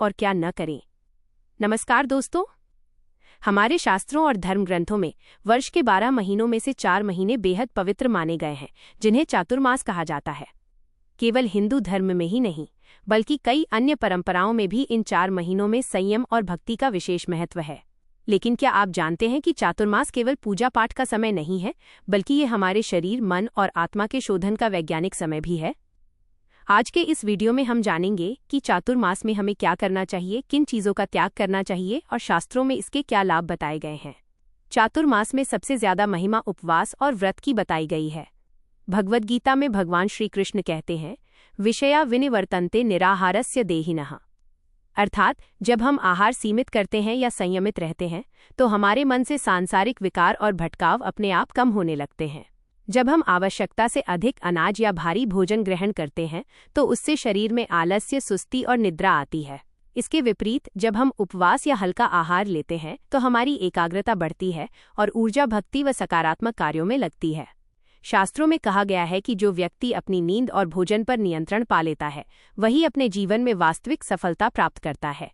और क्या न करें। नमस्कार दोस्तों, हमारे शास्त्रों और धर्म ग्रंथों में वर्ष के 12 महीनों में से 4 महीने बेहद पवित्र माने गए हैं, जिन्हें चातुर्मास कहा जाता है। केवल हिंदू धर्म में ही नहीं, बल्कि कई अन्य परंपराओं में भी इन 4 महीनों में संयम और भक्ति का विशेष महत्व है। लेकिन क्या आप जानते हैं कि चातुर्मास केवल पूजा पाठ का समय नहीं है, बल्कि ये हमारे शरीर, मन और आत्मा के शोधन का वैज्ञानिक समय भी है। आज के इस वीडियो में हम जानेंगे कि चातुर्मास में हमें क्या करना चाहिए, किन चीज़ों का त्याग करना चाहिए और शास्त्रों में इसके क्या लाभ बताए गए हैं। चातुर्मास में सबसे ज्यादा महिमा उपवास और व्रत की बताई गई है। भगवद गीता में भगवान श्री कृष्ण कहते हैं, विषया विनिवर्तन्ते निराहारस्य देहिनः, अर्थात जब हम आहार सीमित करते हैं या संयमित रहते हैं तो हमारे मन से सांसारिक विकार और भटकाव अपने आप कम होने लगते हैं। जब हम आवश्यकता से अधिक अनाज या भारी भोजन ग्रहण करते हैं तो उससे शरीर में आलस्य, सुस्ती और निद्रा आती है। इसके विपरीत जब हम उपवास या हल्का आहार लेते हैं तो हमारी एकाग्रता बढ़ती है और ऊर्जा, भक्ति व सकारात्मक कार्यों में लगती है। शास्त्रों में कहा गया है कि जो व्यक्ति अपनी नींद और भोजन पर नियंत्रण पा लेता है, वही अपने जीवन में वास्तविक सफलता प्राप्त करता है।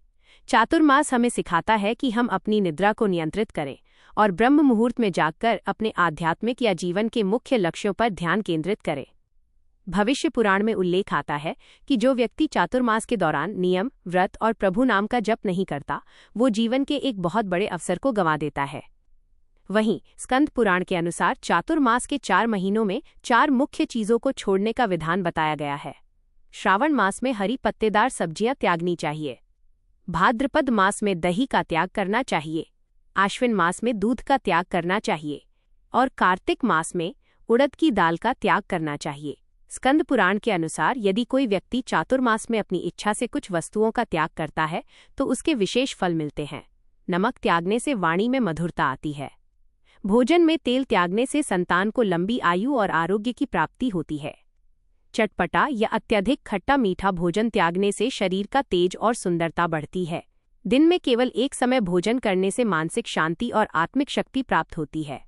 चातुर्मास हमें सिखाता है कि हम अपनी निद्रा को नियंत्रित करें और ब्रह्म मुहूर्त में जागकर अपने आध्यात्मिक या जीवन के मुख्य लक्ष्यों पर ध्यान केंद्रित करें। भविष्य पुराण में उल्लेख आता है कि जो व्यक्ति चातुर्मास के दौरान नियम, व्रत और प्रभु नाम का जप नहीं करता, वो जीवन के एक बहुत बड़े अवसर को गंवा देता है। वहीं स्कंद पुराण के अनुसार चातुर्मास के 4 महीनों में 4 मुख्य चीजों को छोड़ने का विधान बताया गया है। श्रावण मास में हरी पत्तेदार सब्जियां त्यागनी चाहिए। भाद्रपद मास में दही का त्याग करना चाहिए। आश्विन मास में दूध का त्याग करना चाहिए और कार्तिक मास में उड़द की दाल का त्याग करना चाहिए। स्कंद पुराण के अनुसार यदि कोई व्यक्ति चातुर्मास में अपनी इच्छा से कुछ वस्तुओं का त्याग करता है तो उसके विशेष फल मिलते हैं। नमक त्यागने से वाणी में मधुरता आती है। भोजन में तेल त्यागने से संतान को लंबी आयु और आरोग्य की प्राप्ति होती है। चटपटा या अत्यधिक खट्टा मीठा भोजन त्यागने से शरीर का तेज और सुंदरता बढ़ती है। दिन में केवल एक समय भोजन करने से मानसिक शांति और आत्मिक शक्ति प्राप्त होती है।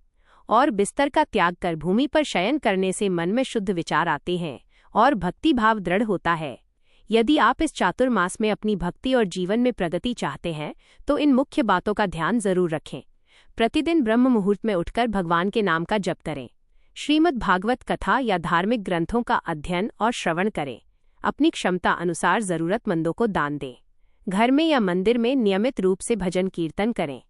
और बिस्तर का त्याग कर भूमि पर शयन करने से मन में शुद्ध विचार आते हैं और भक्ति भाव दृढ़ होता है। यदि आप इस चातुर्मास में अपनी भक्ति और जीवन में प्रगति चाहते हैं तो इन मुख्य बातों का ध्यान जरूर रखें। प्रतिदिन ब्रह्म मुहूर्त में उठकर भगवान के नाम का जप करें। श्रीमद् भागवत कथा या धार्मिक ग्रंथों का अध्ययन और श्रवण करें। अपनी क्षमता अनुसार जरूरतमंदों को दान दें। घर में या मंदिर में नियमित रूप से भजन कीर्तन करें।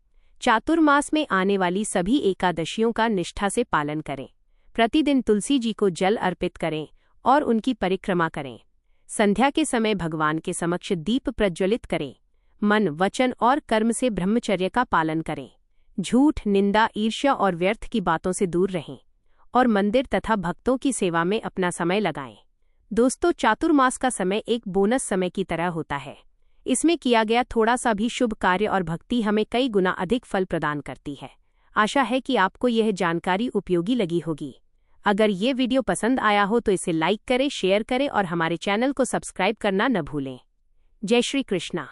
चातुर्मास में आने वाली सभी एकादशियों का निष्ठा से पालन करें। प्रतिदिन तुलसी जी को जल अर्पित करें और उनकी परिक्रमा करें। संध्या के समय भगवान के समक्ष दीप प्रज्वलित करें। मन, वचन और कर्म से ब्रह्मचर्य का पालन करें। झूठ, निंदा, ईर्ष्या और व्यर्थ की बातों से दूर रहें और मंदिर तथा भक्तों की सेवा में अपना समय लगाएं। दोस्तों, चातुर्मास का समय एक बोनस समय की तरह होता है। इसमें किया गया थोड़ा सा भी शुभ कार्य और भक्ति हमें कई गुना अधिक फल प्रदान करती है। आशा है कि आपको यह जानकारी उपयोगी लगी होगी। अगर ये वीडियो पसंद आया हो तो इसे लाइक करें, शेयर करें और हमारे चैनल को सब्सक्राइब करना न भूलें। जय श्री कृष्णा।